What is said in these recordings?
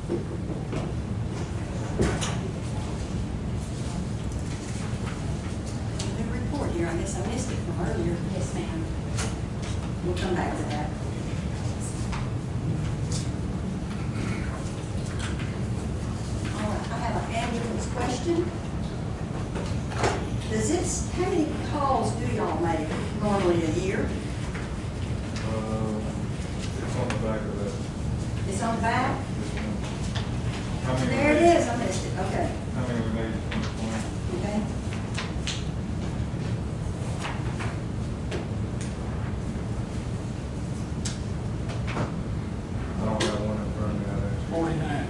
New report here, I guess I missed it from earlier. Yes, ma'am. We'll come back to that. All right, I have an ambulance question. How many calls do y'all make normally a year? It's on the back of that. It's on the back? How many There we it made? is, I missed it, okay. How many we made in 2020? Okay. I don't have one in front of me, I actually. 49.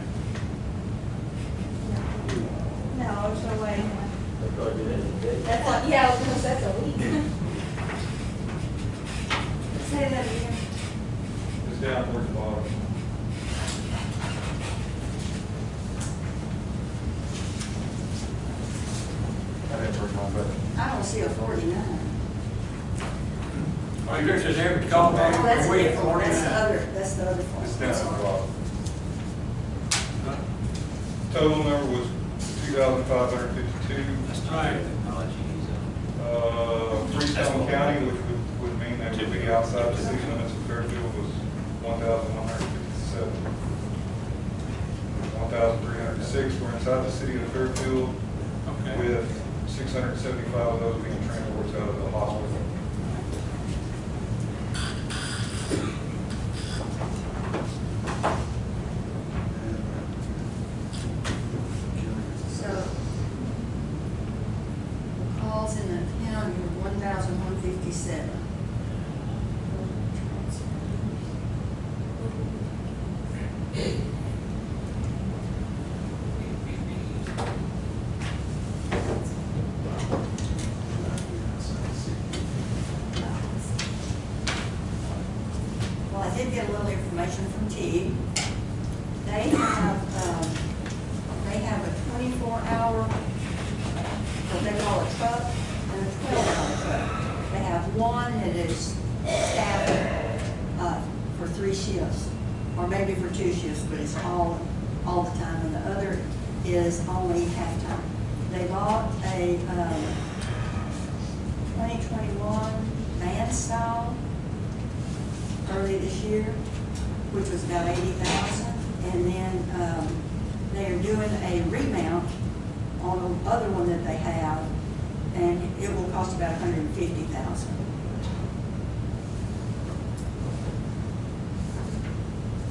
No, it's no way. That's what, yeah, I was gonna say that's a week. Say that again. It's down towards the bottom. I didn't bring my budget. I don't see a 49. Well, yours is every call Oh, back that's per a week, different one. That's the 49. other, that's the other form. It's down at the Sorry. bottom. Total number was 2,552. That's right. Freestone County, which would mean they would be outside the city limits of Fairfield, was 1,157. 1,306 were inside the city of Fairfield, Okay. with 675 of those being transported out of the hospital. So, the calls in the county were 1,157. Well, I did get a little information from T. They have a 24-hour, what they call a truck, and a 12-hour truck. They have one that is staffed for 3 shifts, or maybe for 2 shifts, but it's all the time, and the other is only half-time. They bought a 2021 van style early this year, which was about 80,000, and then they are doing a remount on the other one that they have, and it will cost about 150,000.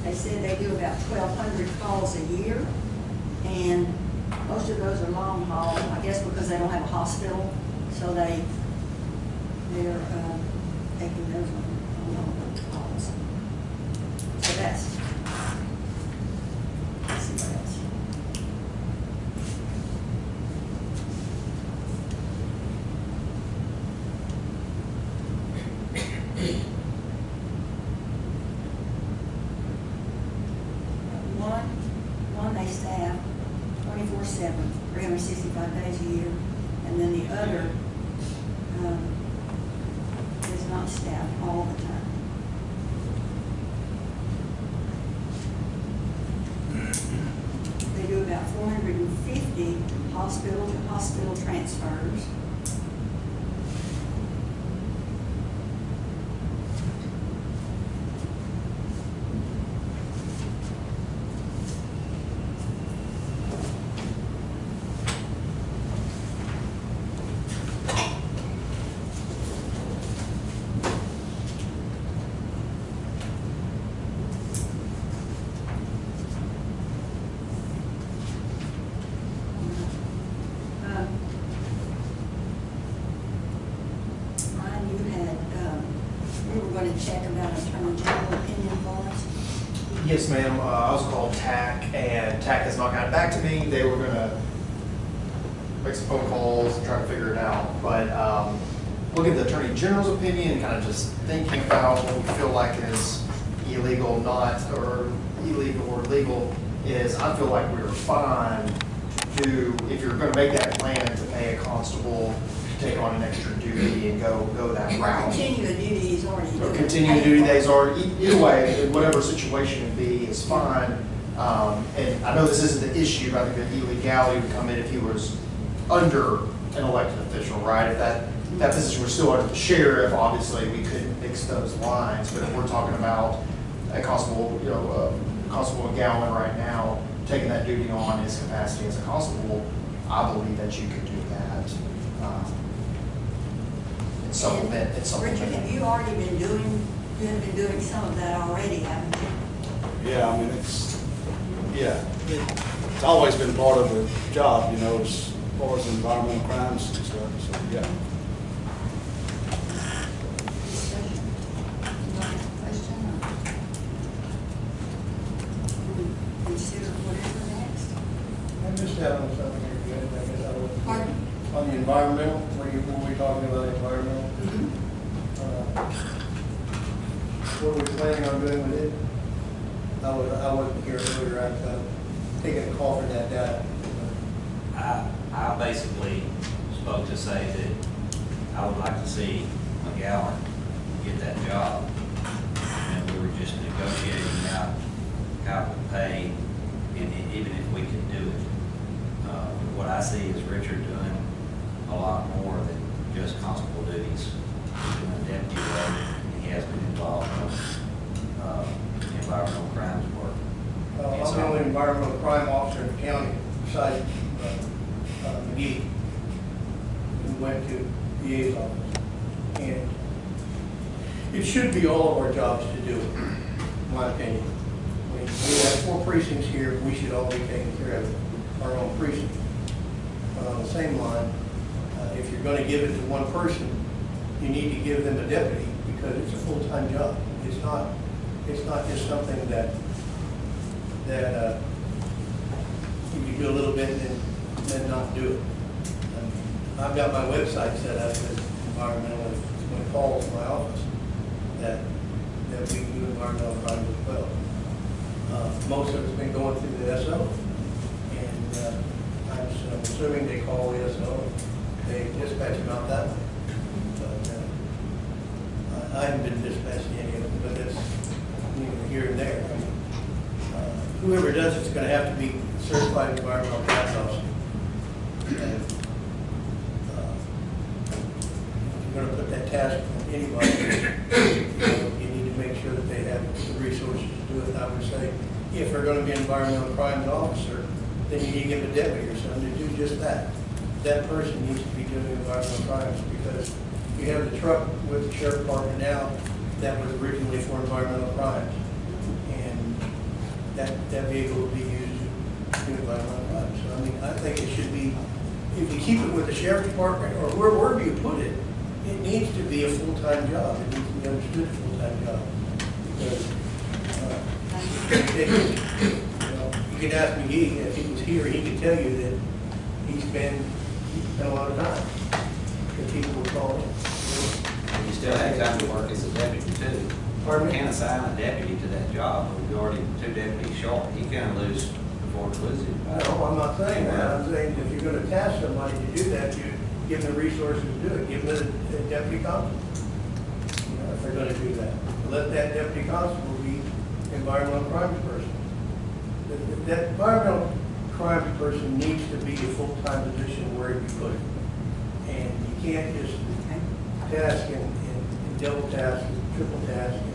They said they do about 1,200 calls a year, and most of those are long haul, I guess because they don't have a hospital, so they're taking those on long calls. So let's see what else. One they staff 24/7, 365 days a year, and then the other is not staffed all the time. They do about 450 hospital-to-hospital transfers. Ryan, you had, we were going to check about attorney general opinion for us. Yes, ma'am. I was called TAC, and TAC has not gotten back to me. They were gonna make some phone calls and try to figure it out. But looking at the Attorney General's opinion and kind of just thinking about what we feel like is illegal, not, or illegal or legal, is I feel like we're fine to, if you're gonna make that plan to pay a constable to take on an extra duty and go that route. Continue the duty he's already Or doing. continue to do days, or either way, whatever situation it be is fine. And I know this isn't the issue, but I think the illegality would come in if he was under an elected official, right? If that position were still under the sheriff, obviously, we couldn't mix those lines. But if we're talking about a constable, Constable McGowan right now, taking that duty on his capacity as a constable, I believe that you could do that. And supplement. Richard, have you already been doing, you have been doing some of that already, haven't you? Yeah, I mean, it's always been part of the job, as far as environmental crimes and stuff, so, yeah. Discussion? Question? Consider whatever next. I missed out on something here, good, I guess I would. Pardon? On the environmental, when we're talking about environmental, what are we planning on doing with it? I wasn't here earlier, I was taking a call for that data. I basically spoke to say that I would like to see McGowan get that job. And we were just negotiating out how to pay, and even if we could do it. What I see is Richard doing a lot more than just constable duties. He's doing deputy work, and he has been involved in environmental crimes work. I'm the only environmental crime officer in the county besides McGee, who went to DA's office. And it should be all of our jobs to do it, in my opinion. We have 4 precincts here, we should all be taking care of our own precinct. But on the same line, if you're going to give it to one person, you need to give them a deputy because it's a full-time job. It's not just something that you can do a little bit and then not do it. I've got my website set up as environmental, when it calls my office, that we can do environmental crimes as well. Most of it's been going through the SO, and I'm assuming they call the SO, they dispatch them out that way. But I haven't been dispatched to any of them, but that's here and there. I mean, whoever does it's going to have to be certified environmental crimes officer. And, if you're going to put that task on anybody, you need to make sure that they have the resources to do it. I would say, if they're going to be an environmental crimes officer, then you need to give a deputy or something to do just that. That person needs to be doing environmental crimes because you have the truck with the sheriff department now that was originally for environmental crimes. And that vehicle will be used to do environmental crimes. So I mean, I think it should be, if you keep it with the sheriff department or wherever you put it, it needs to be a full-time job. It needs to be understood a full-time job. Because you could ask McGee, if he was here, he could tell you that he spent a lot of time that people would call him. You still have time to work as a deputy too. Pardon You me? can't assign a deputy to that job. We're already 2 deputies short. You can't lose before it's losing. No, I'm not saying that. I'm saying if you're going to task somebody to do that, you give them the resources to do it. Give them a deputy constable. If they're going to do that, let that deputy constable be environmental crimes person. That environmental crimes person needs to be a full-time position where you put it. And you can't just task and double task and triple task and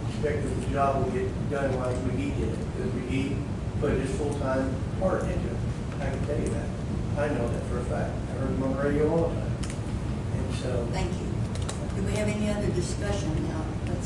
expect that the job will get done like McGee did it. Because McGee put his full-time part into it. I can tell you that. I know that for a fact. I heard him on the radio all the time. And so. Thank you. Do we have any other discussion now? Let's